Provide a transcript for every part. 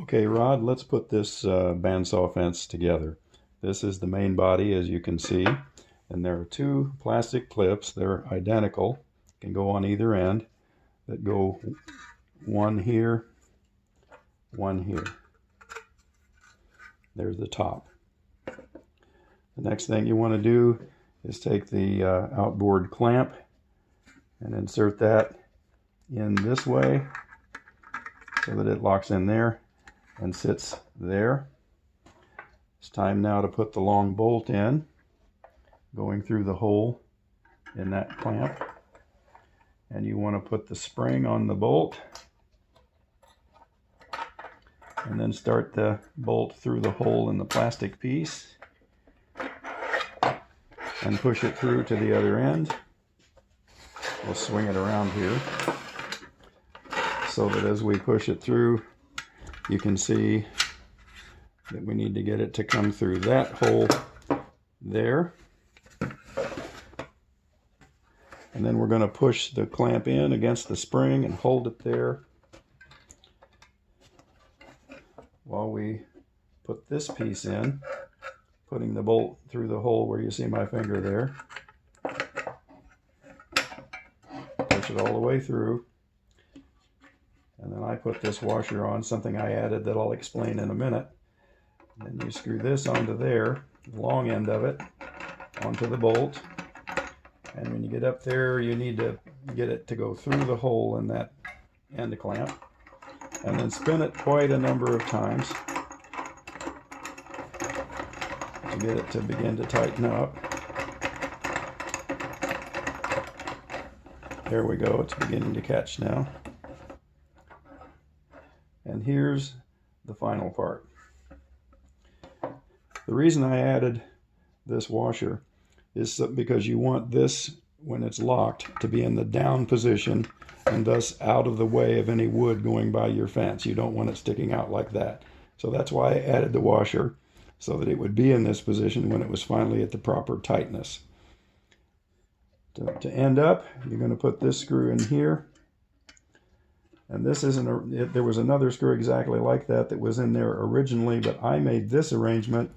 Okay, Rod, let's put this bandsaw fence together. This is the main body, as you can see, and there are two plastic clips. They're identical, can go on either end, that go one here, one here. There's the top. The next thing you want to do is take the outboard clamp and insert that in this way so that it locks in there and sits there. It's time now to put the long bolt in, going through the hole in that clamp. And you want to put the spring on the bolt and then start the bolt through the hole in the plastic piece and push it through to the other end. We'll swing it around here so that as we push it through, you can see that we need to get it to come through that hole there. And then we're going to push the clamp in against the spring and hold it there while we put this piece in, putting the bolt through the hole where you see my finger there. Push it all the way through. And then I put this washer on, something I added that I'll explain in a minute. And you screw this onto there, the long end of it, onto the bolt. And when you get up there, you need to get it to go through the hole in that end clamp. And then spin it quite a number of times to get it to begin to tighten up. There we go, it's beginning to catch now. And here's the final part. The reason I added this washer is because you want this, when it's locked, to be in the down position and thus out of the way of any wood going by your fence. You don't want it sticking out like that. So that's why I added the washer, so that it would be in this position when it was finally at the proper tightness. To end up, you're going to put this screw in here. And this isn't there was another screw exactly like that that was in there originally, but I made this arrangement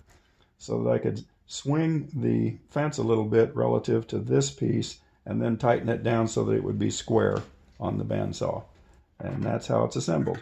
so that I could swing the fence a little bit relative to this piece and then tighten it down so that it would be square on the bandsaw. And that's how it's assembled.